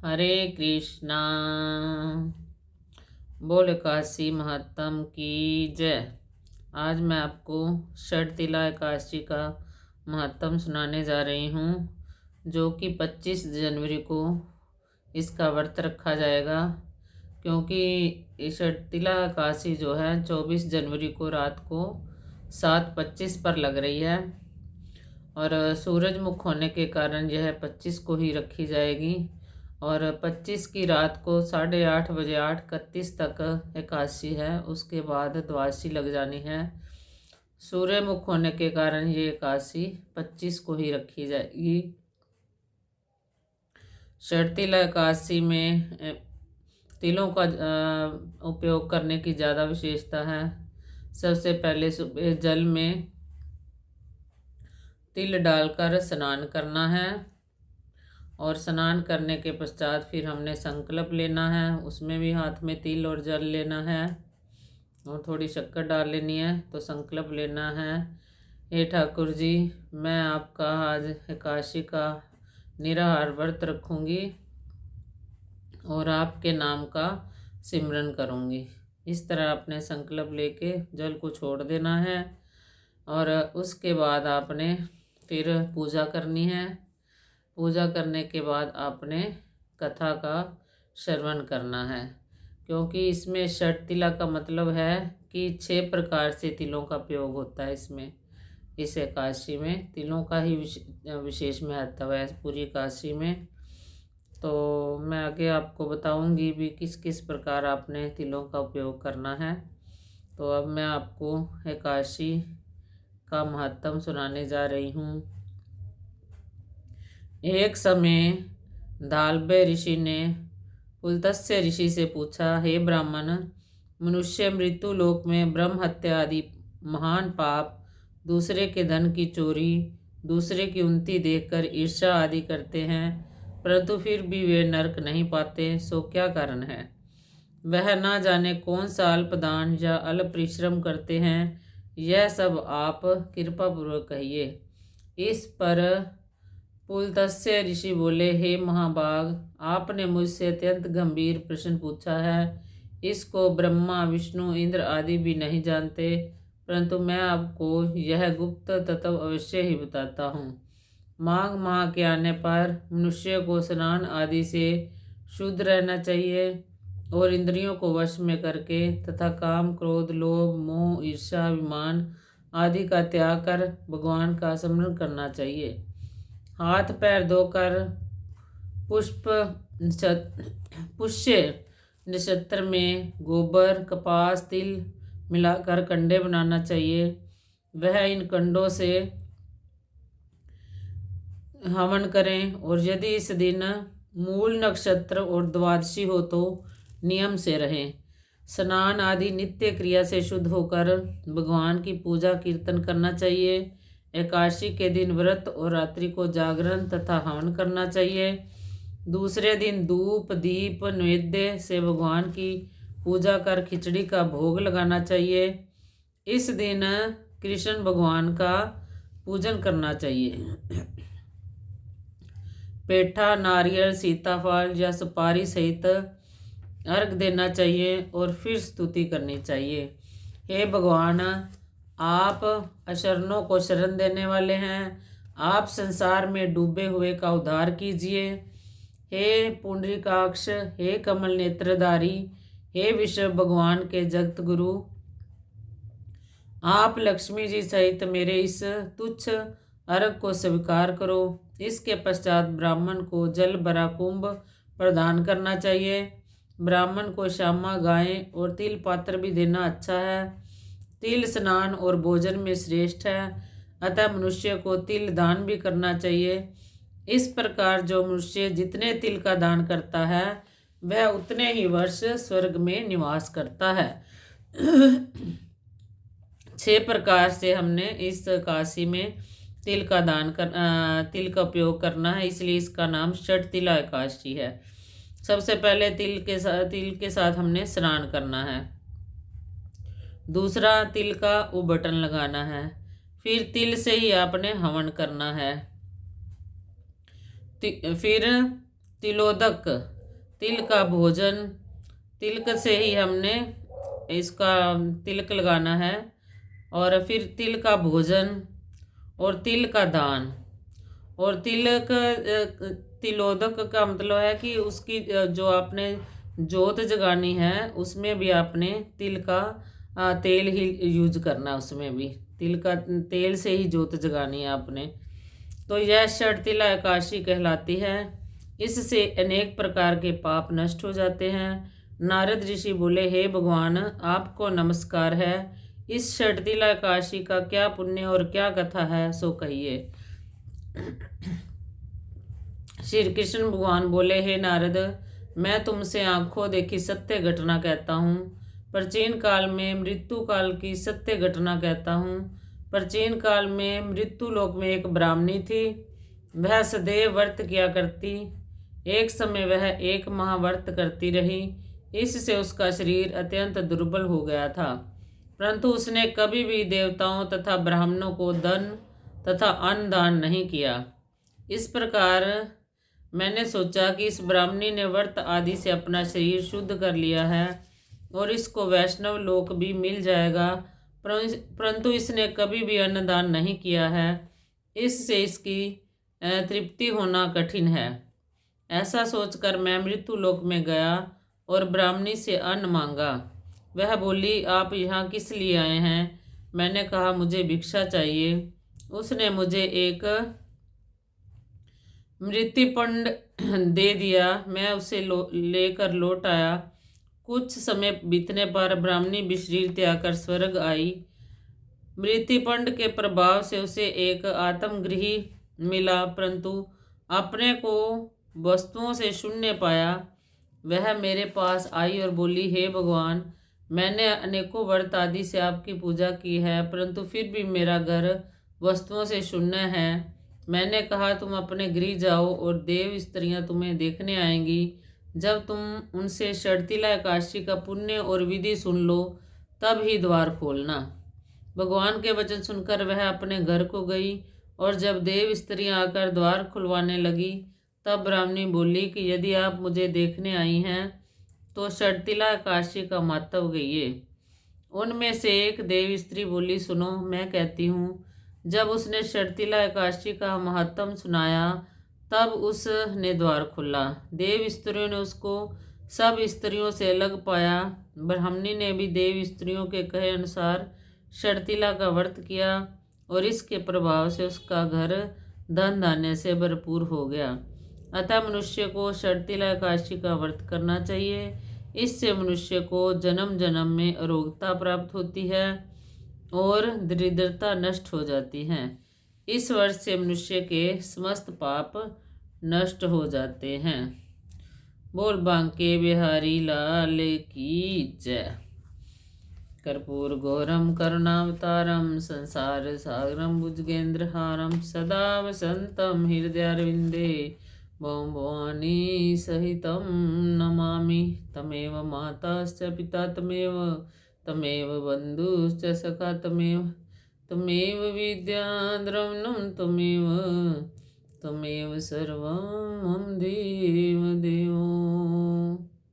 हरे कृष्णा। बोल एकादशी महात्म की जय। आज मैं आपको षटतिला एकादशी का महात्म सुनाने जा रही हूँ, जो कि 25 जनवरी को इसका व्रत रखा जाएगा, क्योंकि षटतिला एकादशी जो है 24 जनवरी को रात को 7:25 पर लग रही है और सूरजमुख होने के कारण यह 25 को ही रखी जाएगी और 25 की रात को 8:30 बजे 8:31 तक एकादशी है। उसके बाद द्वादशी लग जानी है। सूर्यमुख होने के कारण ये एकादशी 25 को ही रखी जाएगी। षटतिला एकादशी में तिलों का उपयोग करने की ज़्यादा विशेषता है। सबसे पहले सुबह जल में तिल डालकर स्नान करना है और स्नान करने के पश्चात फिर हमने संकल्प लेना है। उसमें भी हाथ में तिल और जल लेना है और थोड़ी शक्कर डाल लेनी है। तो संकल्प लेना है, हे ठाकुर जी, मैं आपका आज एकादशी का निराहार व्रत रखूँगी और आपके नाम का सिमरन करूँगी। इस तरह अपने संकल्प लेके जल को छोड़ देना है और उसके बाद आपने फिर पूजा करनी है। पूजा करने के बाद आपने कथा का श्रवण करना है, क्योंकि इसमें षटतिला का मतलब है कि 6 प्रकार से तिलों का प्रयोग होता है। इसमें इस एकादशी में तिलों का ही विशेष महत्व है पूरी एकादशी में। तो मैं आगे आपको बताऊंगी भी किस किस प्रकार आपने तिलों का उपयोग करना है। तो अब मैं आपको एकादशी का महत्व सुनाने जा रही हूँ। एक समय दाल्भ्य ऋषि ने पुलत्स्य ऋषि से पूछा, हे ब्राह्मण, मनुष्य मृत्यु लोक में ब्रह्म हत्या आदि महान पाप, दूसरे के धन की चोरी, दूसरे की उन्नति देखकर ईर्ष्या आदि करते हैं, परंतु फिर भी वे नरक नहीं पाते, सो क्या कारण है? वह ना जाने कौन सा अल्प दान या अल्प परिश्रम करते हैं, यह सब आप कृपा पूर्वक कहिए। इस पर पुलत्स्य ऋषि बोले, हे महाभाग, आपने मुझसे अत्यंत गंभीर प्रश्न पूछा है। इसको ब्रह्मा, विष्णु, इंद्र आदि भी नहीं जानते, परंतु मैं आपको यह गुप्त तत्व अवश्य ही बताता हूँ। माघ माह के आने पर मनुष्य को स्नान आदि से शुद्ध रहना चाहिए और इंद्रियों को वश में करके तथा काम, क्रोध, लोभ, मोह, ईर्ष्या, अभिमान आदि का त्याग कर भगवान का स्मरण करना चाहिए। हाथ पैर धोकर पुष्य नक्षत्र में गोबर, कपास, तिल मिलाकर कंडे बनाना चाहिए। वह इन कंडों से हवन करें और यदि इस दिन मूल नक्षत्र और द्वादशी हो तो नियम से रहें। स्नान आदि नित्य क्रिया से शुद्ध होकर भगवान की पूजा कीर्तन करना चाहिए। एकादशी के दिन व्रत और रात्रि को जागरण तथा हवन करना चाहिए। दूसरे दिन धूप, दीप, नैवेद्य से भगवान की पूजा कर खिचड़ी का भोग लगाना चाहिए। इस दिन कृष्ण भगवान का पूजन करना चाहिए। पेठा, नारियल, सीताफल या सुपारी सहित अर्घ देना चाहिए और फिर स्तुति करनी चाहिए। हे भगवान, आप अशरणों को शरण देने वाले हैं। आप संसार में डूबे हुए का उद्धार कीजिए। हे पुंडरीकाक्ष, हे कमल नेत्रधारी, हे विष्णु भगवान के जगत गुरु, आप लक्ष्मी जी सहित मेरे इस तुच्छ अर्घ को स्वीकार करो। इसके पश्चात ब्राह्मण को जल भरा कुंभ प्रदान करना चाहिए। ब्राह्मण को श्यामा गाय और तिल पात्र भी देना अच्छा है। तिल स्नान और भोजन में श्रेष्ठ है, अतः मनुष्य को तिल दान भी करना चाहिए। इस प्रकार जो मनुष्य जितने तिल का दान करता है वह उतने ही वर्ष स्वर्ग में निवास करता है। 6 प्रकार से हमने इस एकादशी में तिल का उपयोग करना है, इसलिए इसका नाम षटतिला एकादशी है। सबसे पहले तिल के साथ हमने स्नान करना है। दूसरा, तिल का उबटन लगाना है। फिर तिल से ही आपने हवन करना है। फिर तिलोदक, तिल का भोजन, तिलक से ही हमने इसका तिलक लगाना है। और फिर तिल का भोजन और तिल का दान। और तिलक तिलोदक का मतलब है कि उसकी जो आपने जोत जगानी है उसमें भी आपने तिल का तेल ही यूज करना है। उसमें भी तिल का तेल से ही जोत जगानी है आपने। तो यह षटतिला एकादशी कहलाती है। इससे अनेक प्रकार के पाप नष्ट हो जाते हैं। नारद ऋषि बोले, हे भगवान, आपको नमस्कार है। इस षटतिला एकादशी का क्या पुण्य और क्या कथा है, सो कहिए। श्री कृष्ण भगवान बोले, हे नारद, मैं तुमसे आंखों देखी सत्य घटना कहता हूँ। प्राचीन काल में मृत्यु काल की सत्य घटना कहता हूँ। प्राचीन काल में मृत्यु लोक में एक ब्राह्मणी थी। वह सदैव व्रत किया करती। एक समय वह एक माह व्रत करती रही। इससे उसका शरीर अत्यंत दुर्बल हो गया था, परंतु उसने कभी भी देवताओं तथा ब्राह्मणों को धन तथा अन्न दान नहीं किया। इस प्रकार मैंने सोचा कि इस ब्राह्मणी ने व्रत आदि से अपना शरीर शुद्ध कर लिया है और इसको वैष्णव लोक भी मिल जाएगा, परंतु इसने कभी भी अन्नदान नहीं किया है। इससे इसकी तृप्ति होना कठिन है। ऐसा सोचकर मैं मृत्यु लोक में गया और ब्राह्मणी से अन्न मांगा। वह बोली, आप यहाँ किस लिए आए हैं? मैंने कहा, मुझे भिक्षा चाहिए। उसने मुझे एक मृत्युपंड दे दिया। मैं उसे लेकर लौट आया। कुछ समय बीतने पर ब्राह्मणी भी शरीर त्याग कर स्वर्ग आई। मृत्युपंड के प्रभाव से उसे एक आत्मगृह मिला, परंतु अपने को वस्तुओं से शून्य पाया। वह मेरे पास आई और बोली, हे भगवान, मैंने अनेकों व्रत आदि से आपकी पूजा की है, परंतु फिर भी मेरा घर वस्तुओं से शून्य है। मैंने कहा, तुम अपने गृह जाओ और देव स्त्रियां तुम्हें देखने आएंगी। जब तुम उनसे षटतिला एकादशी का पुण्य और विधि सुन लो, तब ही द्वार खोलना। भगवान के वचन सुनकर वह अपने घर को गई और जब देव स्त्रियां आकर द्वार खुलवाने लगी, तब ब्राह्मणी बोली कि यदि आप मुझे देखने आई हैं तो षटतिला एकादशी का महत्व कहिए। उनमें से एक देव स्त्री बोली, सुनो, मैं कहती हूँ। जब उसने षटतिला एकादशी का महत्व सुनाया, तब उसने द्वार खोला। देव स्त्रियों ने उसको सब स्त्रियों से अलग पाया। ब्राह्मणी ने भी देव स्त्रियों के कहे अनुसार षटतिला का व्रत किया और इसके प्रभाव से उसका घर धन धान्य से भरपूर हो गया। अतः मनुष्य को षटतिला एकादशी का व्रत करना चाहिए। इससे मनुष्य को जन्म जन्म में अरोगता प्राप्त होती है और दरिद्रता नष्ट हो जाती है। इस वर्ष से मनुष्य के समस्त पाप नष्ट हो जाते हैं। बोल बांके बिहारी लाल की जय। कर्पूर गौरम करुणावतारम संसार सागरम भुजगेंद्रहारम सदा वसंतम हृदयारविंदे भौम भवानी सहितं नमामि। तमेव माताश्च पिता तमेव बन्धुश्च सखा तमेव विद्या द्रविणं तमेव सर्वं मम देव देवो।